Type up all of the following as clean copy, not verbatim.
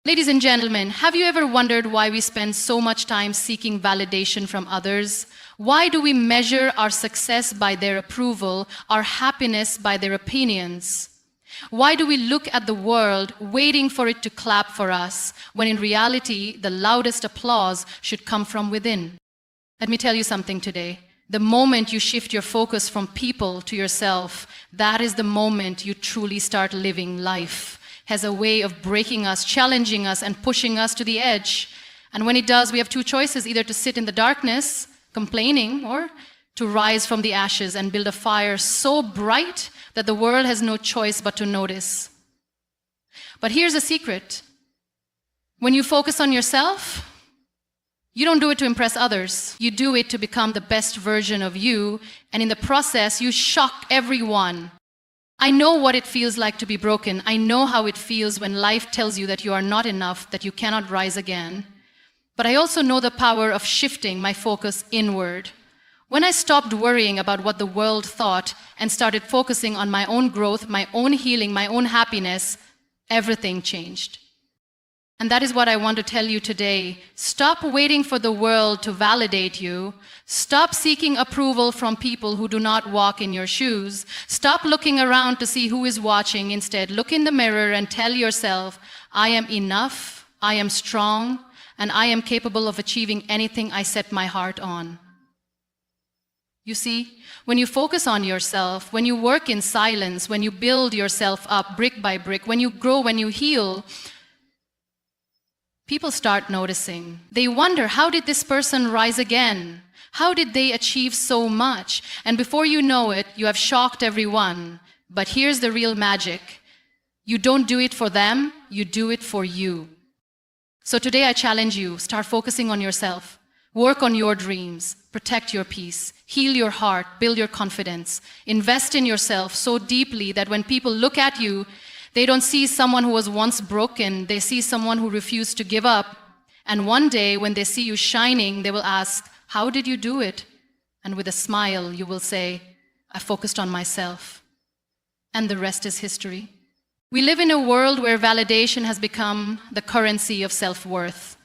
Ladies and gentlemen, have you ever wondered why we spend so much time seeking validation from others? Why do we measure our success by their approval, our happiness by their opinions? Why do we look at the world waiting for it to clap for us, when in reality, the loudest applause should come from within? Let me tell you something today. The moment you shift your focus from people to yourself, that is the moment you truly start living life. Has a way of breaking us, challenging us, and pushing us to the edge. And when it does, we have two choices, either to sit in the darkness, complaining, or to rise from the ashes and build a fire so bright that the world has no choice but to notice. But here's a secret. When you focus on yourself, you don't do it to impress others. You do it to become the best version of you, and in the process, you shock everyone. I know what it feels like to be broken. I know how it feels when life tells you that you are not enough, that you cannot rise again. But I also know the power of shifting my focus inward. When I stopped worrying about what the world thought and started focusing on my own growth, my own healing, my own happiness, everything changed. And that is what I want to tell you today. Stop waiting for the world to validate you. Stop seeking approval from people who do not walk in your shoes. Stop looking around to see who is watching. Instead, look in the mirror and tell yourself, I am enough, I am strong, and I am capable of achieving anything I set my heart on. You see, when you focus on yourself, when you work in silence, when you build yourself up brick by brick, when you grow, when you heal, people start noticing. They wonder, how did this person rise again? How did they achieve so much? And before you know it, you have shocked everyone. But here's the real magic. You don't do it for them, you do it for you. So today I challenge you, start focusing on yourself. Work on your dreams, protect your peace, heal your heart, build your confidence. Invest in yourself so deeply that when people look at you, they don't see someone who was once broken, they see someone who refused to give up. And one day, when they see you shining, they will ask, how did you do it? And with a smile, you will say, I focused on myself. And the rest is history. We live in a world where validation has become the currency of self-worth.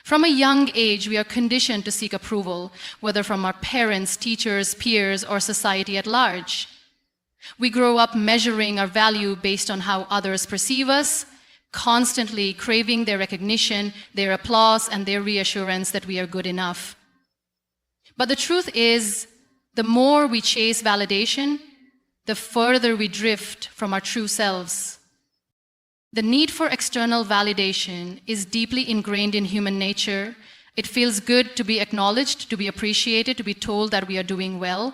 From a young age, we are conditioned to seek approval, whether from our parents, teachers, peers, or society at large. We grow up measuring our value based on how others perceive us, constantly craving their recognition, their applause, and their reassurance that we are good enough. But the truth is, the more we chase validation, the further we drift from our true selves. The need for external validation is deeply ingrained in human nature. It feels good to be acknowledged, to be appreciated, to be told that we are doing well.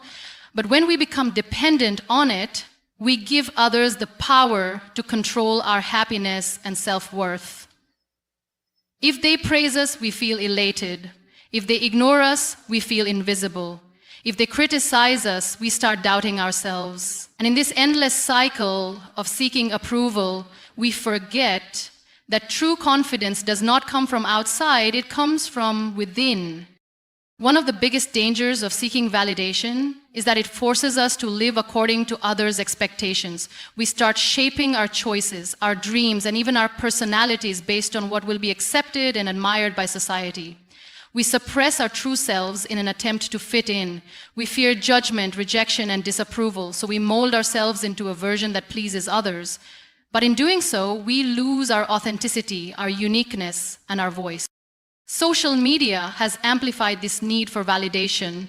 But when we become dependent on it, we give others the power to control our happiness and self-worth. If they praise us, we feel elated. If they ignore us, we feel invisible. If they criticize us, we start doubting ourselves. And in this endless cycle of seeking approval, we forget that true confidence does not come from outside, it comes from within. One of the biggest dangers of seeking validation is that it forces us to live according to others' expectations. We start shaping our choices, our dreams, and even our personalities based on what will be accepted and admired by society. We suppress our true selves in an attempt to fit in. We fear judgment, rejection, and disapproval, so we mold ourselves into a version that pleases others. But in doing so, we lose our authenticity, our uniqueness, and our voice. Social media has amplified this need for validation.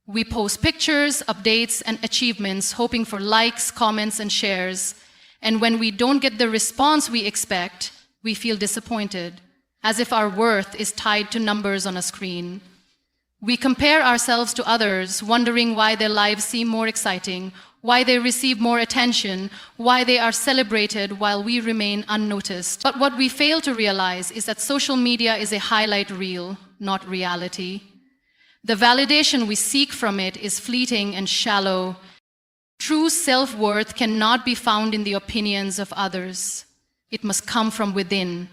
We post pictures, updates, and achievements, hoping for likes, comments, and shares. And when we don't get the response we expect, we feel disappointed, as if our worth is tied to numbers on a screen. We compare ourselves to others, wondering why their lives seem more exciting, why they receive more attention, why they are celebrated while we remain unnoticed. But what we fail to realize is that social media is a highlight reel, not reality. The validation we seek from it is fleeting and shallow. True self-worth cannot be found in the opinions of others. It must come from within.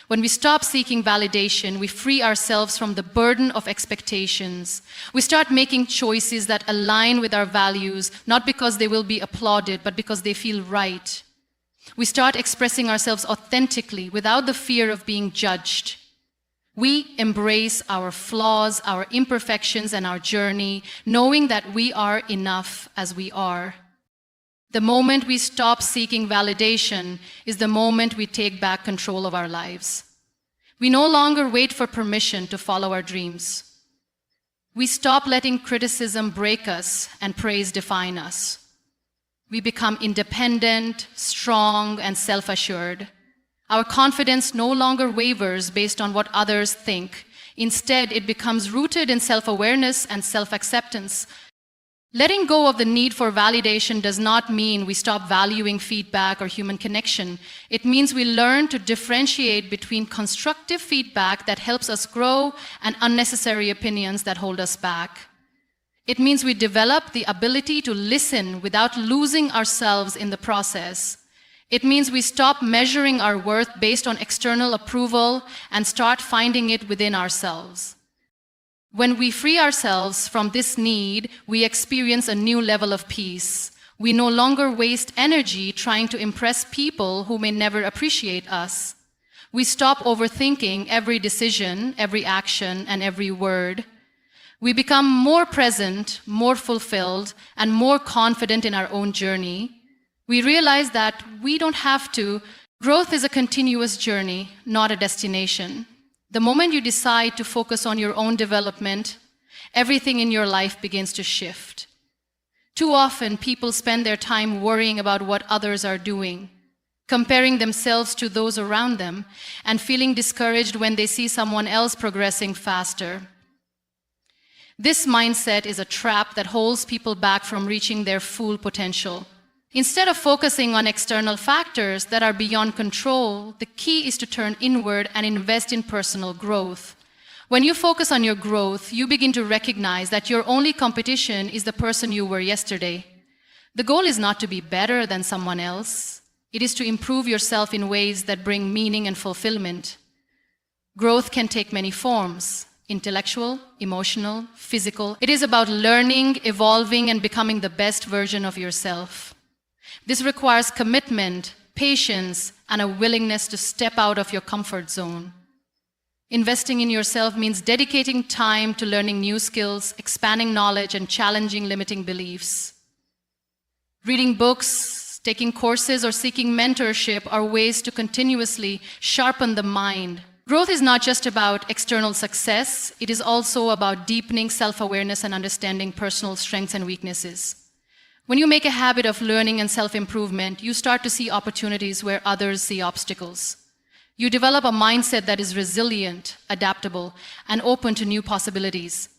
When we stop seeking validation, we free ourselves from the burden of expectations. We start making choices that align with our values, not because they will be applauded, but because they feel right. We start expressing ourselves authentically without the fear of being judged. We embrace our flaws, our imperfections, and our journey, knowing that we are enough as we are. The moment we stop seeking validation is the moment we take back control of our lives. We no longer wait for permission to follow our dreams. We stop letting criticism break us and praise define us. We become independent, strong, and self-assured. Our confidence no longer wavers based on what others think. Instead, it becomes rooted in self-awareness and self-acceptance. Letting go of the need for validation does not mean we stop valuing feedback or human connection. It means we learn to differentiate between constructive feedback that helps us grow and unnecessary opinions that hold us back. It means we develop the ability to listen without losing ourselves in the process. It means we stop measuring our worth based on external approval and start finding it within ourselves. When we free ourselves from this need, we experience a new level of peace. We no longer waste energy trying to impress people who may never appreciate us. We stop overthinking every decision, every action, and every word. We become more present, more fulfilled, and more confident in our own journey. We realize that we don't have to. Growth is a continuous journey, not a destination. The moment you decide to focus on your own development, everything in your life begins to shift. Too often, people spend their time worrying about what others are doing, comparing themselves to those around them, and feeling discouraged when they see someone else progressing faster. This mindset is a trap that holds people back from reaching their full potential. Instead of focusing on external factors that are beyond control, the key is to turn inward and invest in personal growth. When you focus on your growth, you begin to recognize that your only competition is the person you were yesterday. The goal is not to be better than someone else. It is to improve yourself in ways that bring meaning and fulfillment. Growth can take many forms: intellectual, emotional, physical. It is about learning, evolving, and becoming the best version of yourself. This requires commitment, patience, and a willingness to step out of your comfort zone. Investing in yourself means dedicating time to learning new skills, expanding knowledge, and challenging limiting beliefs. Reading books, taking courses, or seeking mentorship are ways to continuously sharpen the mind. Growth is not just about external success, it is also about deepening self-awareness and understanding personal strengths and weaknesses. When you make a habit of learning and self-improvement, you start to see opportunities where others see obstacles. You develop a mindset that is resilient, adaptable, and open to new possibilities.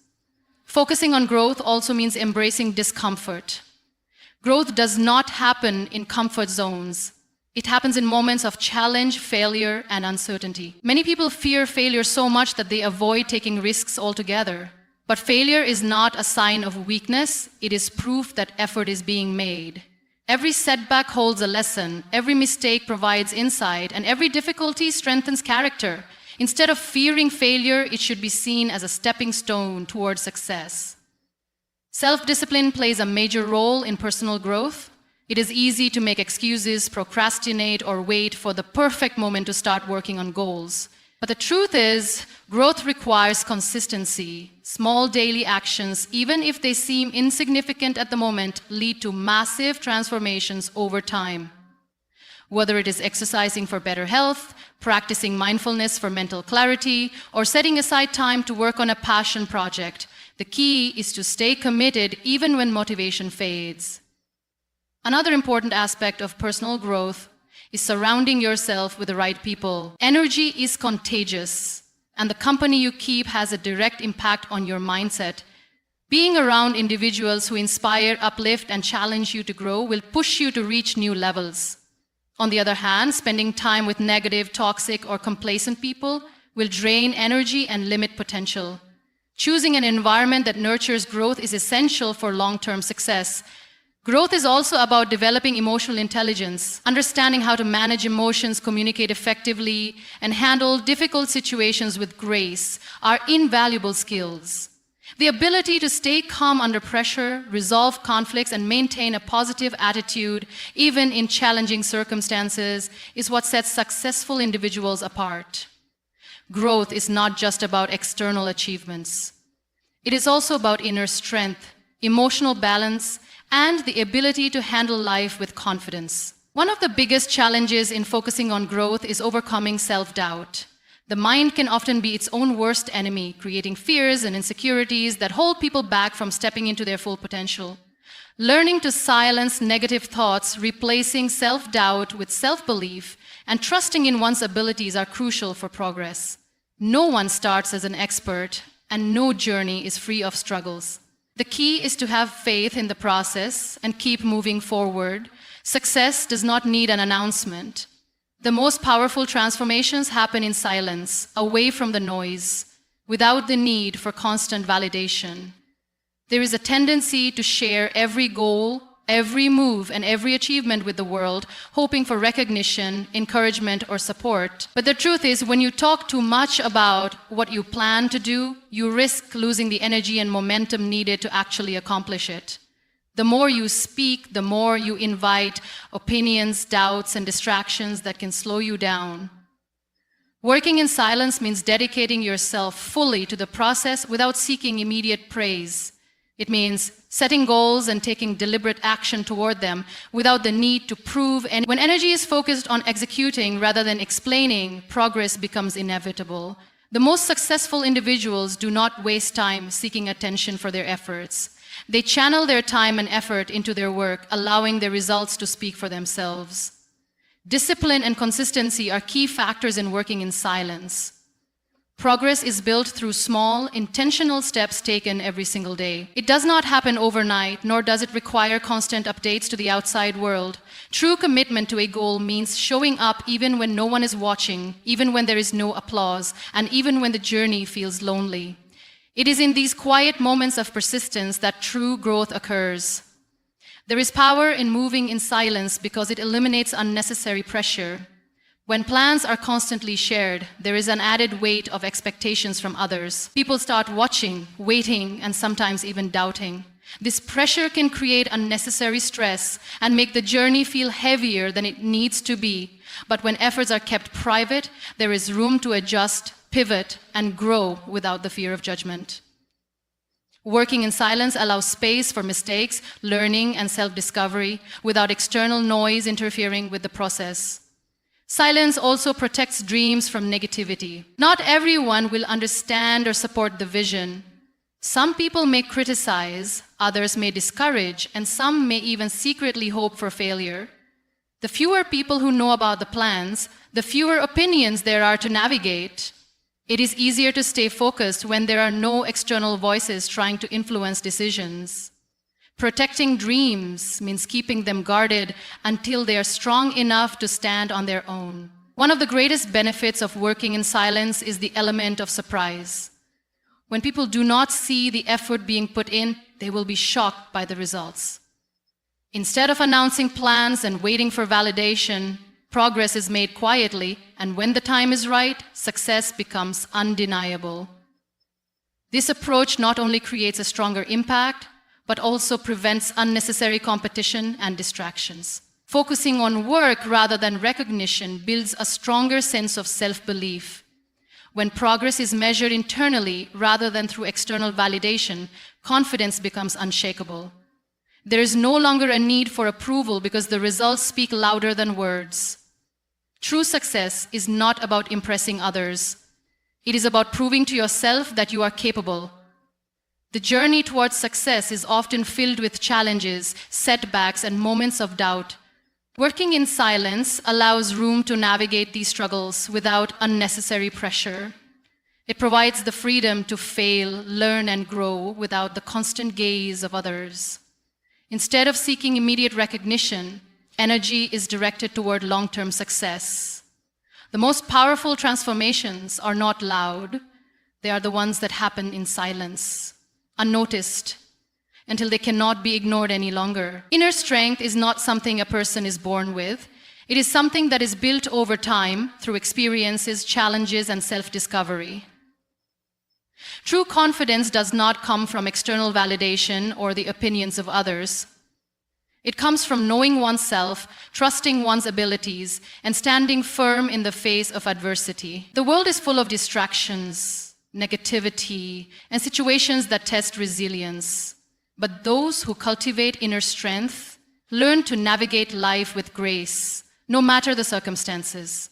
Focusing on growth also means embracing discomfort. Growth does not happen in comfort zones. It happens in moments of challenge, failure, and uncertainty. Many people fear failure so much that they avoid taking risks altogether. But failure is not a sign of weakness, it is proof that effort is being made. Every setback holds a lesson, every mistake provides insight, and every difficulty strengthens character. Instead of fearing failure, it should be seen as a stepping stone towards success. Self-discipline plays a major role in personal growth. It is easy to make excuses, procrastinate, or wait for the perfect moment to start working on goals. But the truth is, growth requires consistency. Small daily actions, even if they seem insignificant at the moment, lead to massive transformations over time. Whether it is exercising for better health, practicing mindfulness for mental clarity, or setting aside time to work on a passion project, the key is to stay committed even when motivation fades. Another important aspect of personal growth is surrounding yourself with the right people. Energy is contagious, and the company you keep has a direct impact on your mindset. Being around individuals who inspire, uplift, and challenge you to grow will push you to reach new levels. On the other hand, spending time with negative, toxic, or complacent people will drain energy and limit potential. Choosing an environment that nurtures growth is essential for long-term success. Growth is also about developing emotional intelligence. Understanding how to manage emotions, communicate effectively, and handle difficult situations with grace are invaluable skills. The ability to stay calm under pressure, resolve conflicts, and maintain a positive attitude, even in challenging circumstances, is what sets successful individuals apart. Growth is not just about external achievements. It is also about inner strength, emotional balance, and the ability to handle life with confidence. One of the biggest challenges in focusing on growth is overcoming self-doubt. The mind can often be its own worst enemy, creating fears and insecurities that hold people back from stepping into their full potential. Learning to silence negative thoughts, replacing self-doubt with self-belief, and trusting in one's abilities are crucial for progress. No one starts as an expert, and no journey is free of struggles. The key is to have faith in the process and keep moving forward. Success does not need an announcement. The most powerful transformations happen in silence, away from the noise, without the need for constant validation. There is a tendency to share every goal, every move, and every achievement with the world, hoping for recognition, encouragement, or support. But the truth is, when you talk too much about what you plan to do, you risk losing the energy and momentum needed to actually accomplish it. The more you speak, the more you invite opinions, doubts, and distractions that can slow you down. Working in silence means dedicating yourself fully to the process without seeking immediate praise. It means setting goals and taking deliberate action toward them without the need to prove. And when energy is focused on executing rather than explaining, progress becomes inevitable. The most successful individuals do not waste time seeking attention for their efforts. They channel their time and effort into their work, allowing their results to speak for themselves. Discipline and consistency are key factors in working in silence. Progress is built through small, intentional steps taken every single day. It does not happen overnight, nor does it require constant updates to the outside world. True commitment to a goal means showing up even when no one is watching, even when there is no applause, and even when the journey feels lonely. It is in these quiet moments of persistence that true growth occurs. There is power in moving in silence because it eliminates unnecessary pressure. When plans are constantly shared, there is an added weight of expectations from others. People start watching, waiting, and sometimes even doubting. This pressure can create unnecessary stress and make the journey feel heavier than it needs to be. But when efforts are kept private, there is room to adjust, pivot, and grow without the fear of judgment. Working in silence allows space for mistakes, learning, and self-discovery without external noise interfering with the process. Silence also protects dreams from negativity. Not everyone will understand or support the vision. Some people may criticize, others may discourage, and some may even secretly hope for failure. The fewer people who know about the plans, the fewer opinions there are to navigate. It is easier to stay focused when there are no external voices trying to influence decisions. Protecting dreams means keeping them guarded until they are strong enough to stand on their own. One of the greatest benefits of working in silence is the element of surprise. When people do not see the effort being put in, they will be shocked by the results. Instead of announcing plans and waiting for validation, progress is made quietly, and when the time is right, success becomes undeniable. This approach not only creates a stronger impact, but also prevents unnecessary competition and distractions. Focusing on work rather than recognition builds a stronger sense of self-belief. When progress is measured internally rather than through external validation, confidence becomes unshakable. There is no longer a need for approval because the results speak louder than words. True success is not about impressing others. It is about proving to yourself that you are capable. The journey towards success is often filled with challenges, setbacks, and moments of doubt. Working in silence allows room to navigate these struggles without unnecessary pressure. It provides the freedom to fail, learn, and grow without the constant gaze of others. Instead of seeking immediate recognition, energy is directed toward long-term success. The most powerful transformations are not loud. They are the ones that happen in silence, unnoticed, until they cannot be ignored any longer. Inner strength is not something a person is born with. It is something that is built over time through experiences, challenges, and self-discovery. True confidence does not come from external validation or the opinions of others. It comes from knowing oneself, trusting one's abilities, and standing firm in the face of adversity. The world is full of distractions, negativity, and situations that test resilience. But those who cultivate inner strength learn to navigate life with grace, no matter the circumstances.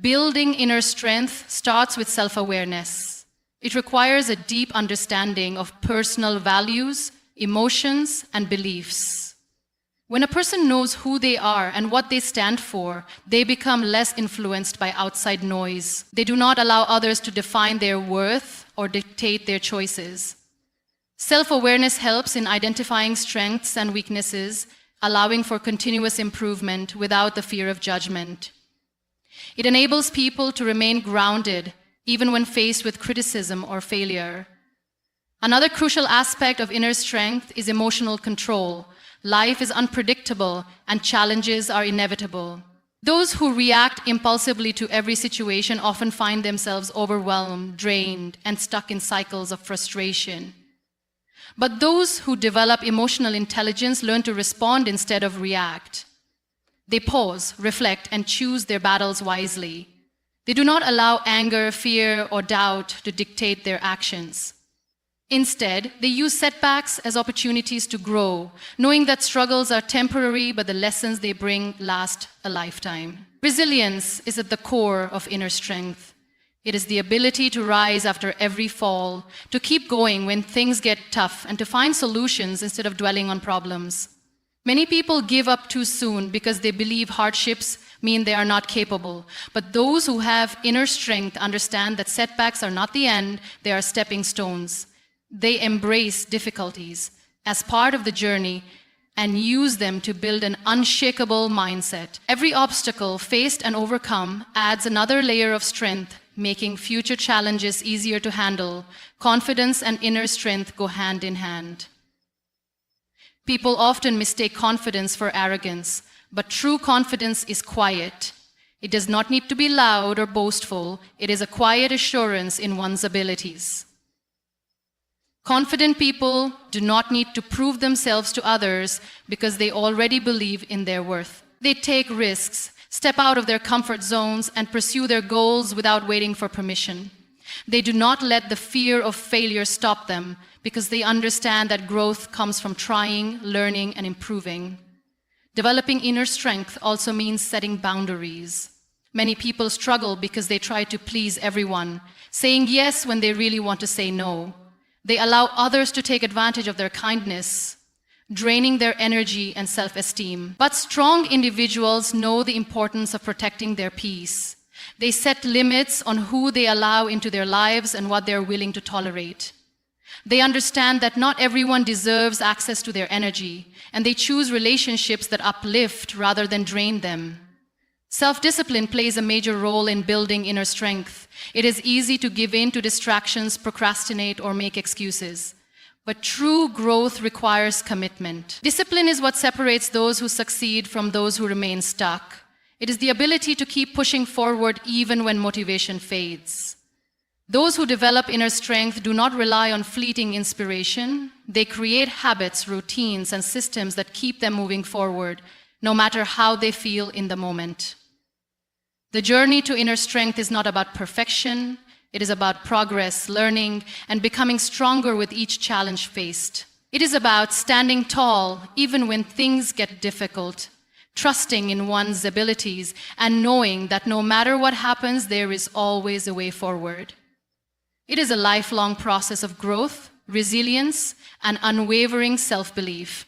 Building inner strength starts with self-awareness. It requires a deep understanding of personal values, emotions, and beliefs. When a person knows who they are and what they stand for, they become less influenced by outside noise. They do not allow others to define their worth or dictate their choices. Self-awareness helps in identifying strengths and weaknesses, allowing for continuous improvement without the fear of judgment. It enables people to remain grounded, even when faced with criticism or failure. Another crucial aspect of inner strength is emotional control. Life is unpredictable and challenges are inevitable. Those who react impulsively to every situation often find themselves overwhelmed, drained, and stuck in cycles of frustration. But those who develop emotional intelligence learn to respond instead of react. They pause, reflect, and choose their battles wisely. They do not allow anger, fear, or doubt to dictate their actions. Instead, they use setbacks as opportunities to grow, knowing that struggles are temporary, but the lessons they bring last a lifetime. Resilience is at the core of inner strength. It is the ability to rise after every fall, to keep going when things get tough, and to find solutions instead of dwelling on problems. Many people give up too soon because they believe hardships mean they are not capable. But those who have inner strength understand that setbacks are not the end, they are stepping stones. They embrace difficulties as part of the journey and use them to build an unshakable mindset. Every obstacle faced and overcome adds another layer of strength, making future challenges easier to handle. Confidence and inner strength go hand in hand. People often mistake confidence for arrogance, but true confidence is quiet. It does not need to be loud or boastful. It is a quiet assurance in one's abilities. Confident people do not need to prove themselves to others because they already believe in their worth. They take risks, step out of their comfort zones, and pursue their goals without waiting for permission. They do not let the fear of failure stop them because they understand that growth comes from trying, learning, and improving. Developing inner strength also means setting boundaries. Many people struggle because they try to please everyone, saying yes when they really want to say no. They allow others to take advantage of their kindness, draining their energy and self-esteem. But strong individuals know the importance of protecting their peace. They set limits on who they allow into their lives and what they're willing to tolerate. They understand that not everyone deserves access to their energy, and they choose relationships that uplift rather than drain them. Self-discipline plays a major role in building inner strength. It is easy to give in to distractions, procrastinate, or make excuses. But true growth requires commitment. Discipline is what separates those who succeed from those who remain stuck. It is the ability to keep pushing forward even when motivation fades. Those who develop inner strength do not rely on fleeting inspiration. They create habits, routines, and systems that keep them moving forward, no matter how they feel in the moment. The journey to inner strength is not about perfection. It is about progress, learning, and becoming stronger with each challenge faced. It is about standing tall even when things get difficult, trusting in one's abilities, and knowing that no matter what happens, there is always a way forward. It is a lifelong process of growth, resilience, and unwavering self-belief.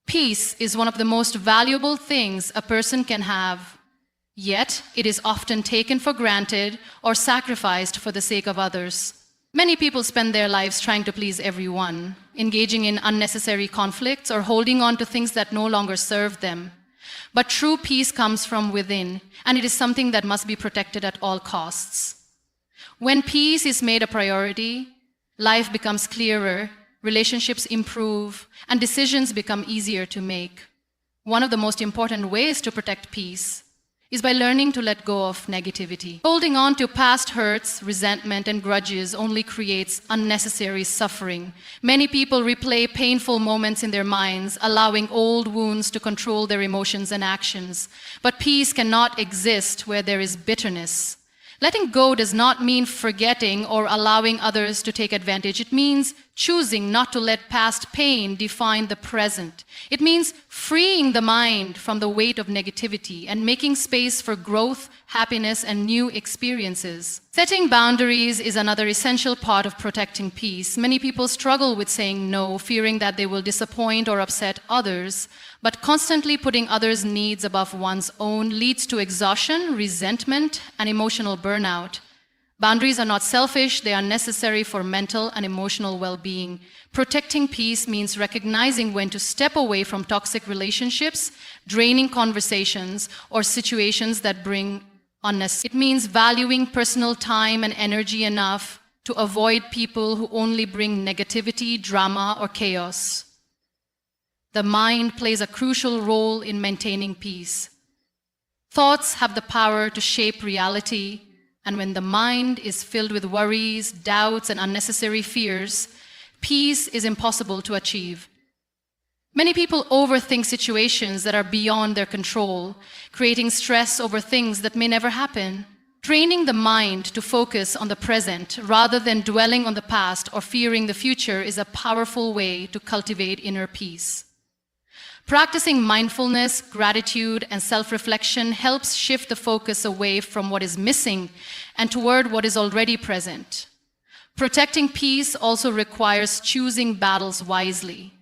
Peace is one of the most valuable things a person can have. Yet, it is often taken for granted or sacrificed for the sake of others. Many people spend their lives trying to please everyone, engaging in unnecessary conflicts or holding on to things that no longer serve them. But true peace comes from within, and it is something that must be protected at all costs. When peace is made a priority, life becomes clearer, relationships improve, and decisions become easier to make. One of the most important ways to protect peace is by learning to let go of negativity. Holding on to past hurts, resentment, and grudges only creates unnecessary suffering. Many people replay painful moments in their minds, allowing old wounds to control their emotions and actions. But peace cannot exist where there is bitterness. Letting go does not mean forgetting or allowing others to take advantage. It means choosing not to let past pain define the present. It means freeing the mind from the weight of negativity and making space for growth, happiness, and new experiences. Setting boundaries is another essential part of protecting peace. Many people struggle with saying no, fearing that they will disappoint or upset others. But constantly putting others' needs above one's own leads to exhaustion, resentment, and emotional burnout. Boundaries are not selfish, they are necessary for mental and emotional well-being. Protecting peace means recognizing when to step away from toxic relationships, draining conversations, or situations that bring unnecessary. It means valuing personal time and energy enough to avoid people who only bring negativity, drama, or chaos. The mind plays a crucial role in maintaining peace. Thoughts have the power to shape reality, and when the mind is filled with worries, doubts, and unnecessary fears, peace is impossible to achieve. Many people overthink situations that are beyond their control, creating stress over things that may never happen. Training the mind to focus on the present rather than dwelling on the past or fearing the future is a powerful way to cultivate inner peace. Practicing mindfulness, gratitude, and self-reflection helps shift the focus away from what is missing and toward what is already present. Protecting peace also requires choosing battles wisely.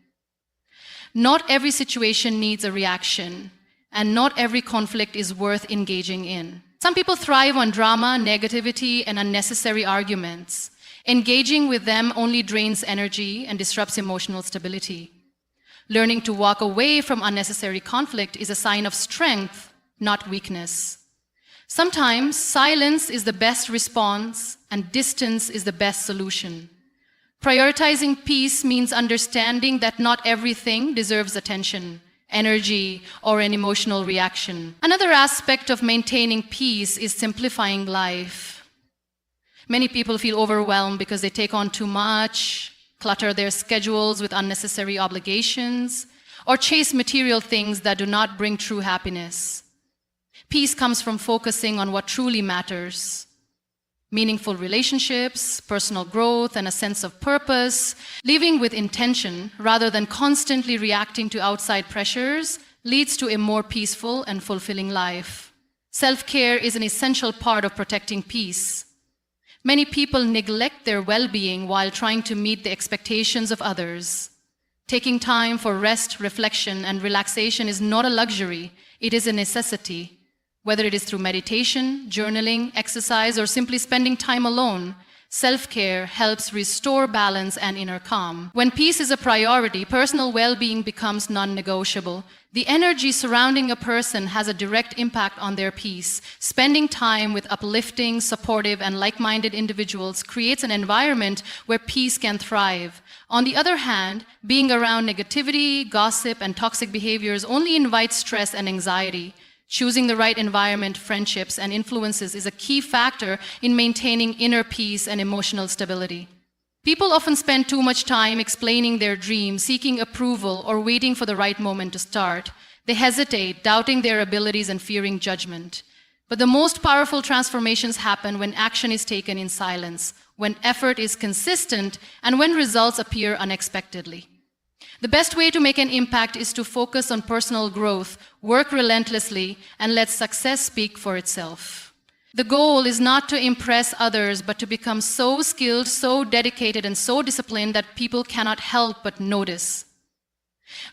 Not every situation needs a reaction, and not every conflict is worth engaging in. Some people thrive on drama, negativity, and unnecessary arguments. Engaging with them only drains energy and disrupts emotional stability. Learning to walk away from unnecessary conflict is a sign of strength, not weakness. Sometimes silence is the best response and distance is the best solution. Prioritizing peace means understanding that not everything deserves attention, energy, or an emotional reaction. Another aspect of maintaining peace is simplifying life. Many people feel overwhelmed because they take on too much, clutter their schedules with unnecessary obligations, or chase material things that do not bring true happiness. Peace comes from focusing on what truly matters. Meaningful relationships, personal growth, and a sense of purpose. Living with intention rather than constantly reacting to outside pressures leads to a more peaceful and fulfilling life. Self-care is an essential part of protecting peace. Many people neglect their well-being while trying to meet the expectations of others. Taking time for rest, reflection, and relaxation is not a luxury, it is a necessity. Whether it is through meditation, journaling, exercise, or simply spending time alone, self-care helps restore balance and inner calm. When peace is a priority, personal well-being becomes non-negotiable. The energy surrounding a person has a direct impact on their peace. Spending time with uplifting, supportive, and like-minded individuals creates an environment where peace can thrive. On the other hand, being around negativity, gossip, and toxic behaviors only invites stress and anxiety. Choosing the right environment, friendships, and influences is a key factor in maintaining inner peace and emotional stability. People often spend too much time explaining their dreams, seeking approval, or waiting for the right moment to start. They hesitate, doubting their abilities and fearing judgment. But the most powerful transformations happen when action is taken in silence, when effort is consistent, and when results appear unexpectedly. The best way to make an impact is to focus on personal growth, work relentlessly, and let success speak for itself. The goal is not to impress others, but to become so skilled, so dedicated, and so disciplined that people cannot help but notice.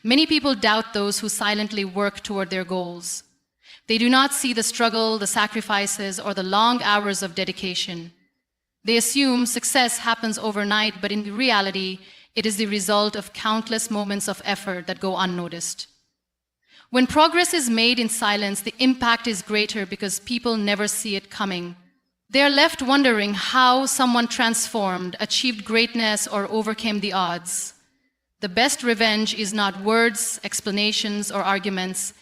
Many people doubt those who silently work toward their goals. They do not see the struggle, the sacrifices, or the long hours of dedication. They assume success happens overnight, but in reality, it is the result of countless moments of effort that go unnoticed. When progress is made in silence, the impact is greater because people never see it coming. They are left wondering how someone transformed, achieved greatness, or overcame the odds. The best revenge is not words, explanations, or arguments.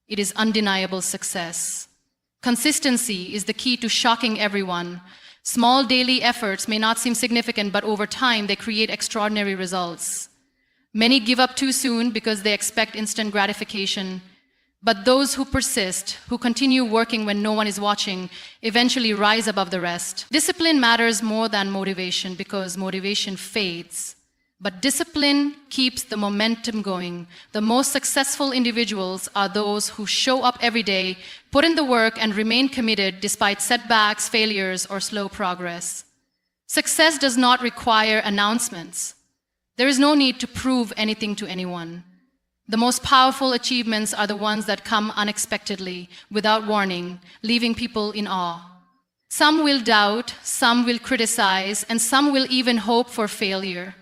It is undeniable success. Consistency is the key to shocking everyone. Small daily efforts may not seem significant, but over time they create extraordinary results. Many give up too soon because they expect instant gratification. But those who persist, who continue working when no one is watching, eventually rise above the rest. Discipline matters more than motivation because motivation fades. But discipline keeps the momentum going. The most successful individuals are those who show up every day, put in the work, and remain committed despite setbacks, failures, or slow progress. Success does not require announcements. There is no need to prove anything to anyone. The most powerful achievements are the ones that come unexpectedly, without warning, leaving people in awe. Some will doubt, some will criticize, and some will even hope for failure.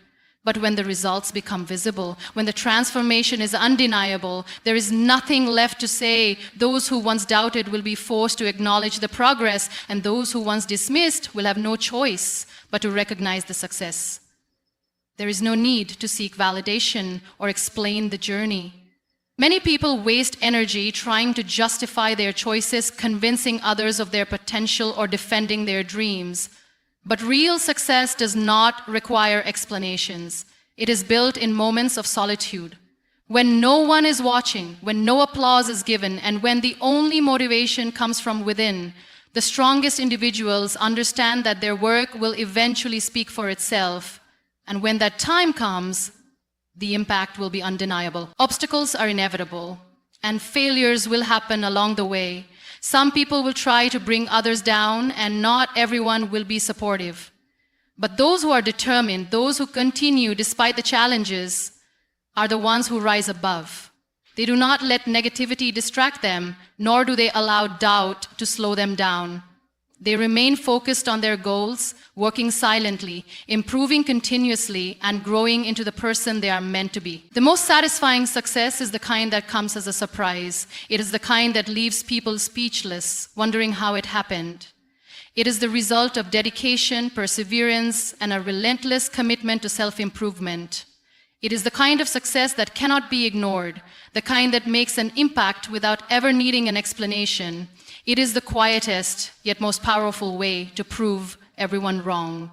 But when the results become visible, when the transformation is undeniable, there is nothing left to say. Those who once doubted will be forced to acknowledge the progress, and those who once dismissed will have no choice but to recognize the success. There is no need to seek validation or explain the journey. Many people waste energy trying to justify their choices, convincing others of their potential, or defending their dreams. But real success does not require explanations. It is built in moments of solitude. When no one is watching, when no applause is given, and when the only motivation comes from within, the strongest individuals understand that their work will eventually speak for itself. And when that time comes, the impact will be undeniable. Obstacles are inevitable, and failures will happen along the way. Some people will try to bring others down, and not everyone will be supportive. But those who are determined, those who continue despite the challenges, are the ones who rise above. They do not let negativity distract them, nor do they allow doubt to slow them down. They remain focused on their goals, working silently, improving continuously, and growing into the person they are meant to be. The most satisfying success is the kind that comes as a surprise. It is the kind that leaves people speechless, wondering how it happened. It is the result of dedication, perseverance, and a relentless commitment to self-improvement. It is the kind of success that cannot be ignored, the kind that makes an impact without ever needing an explanation. It is the quietest, yet most powerful way to prove everyone wrong.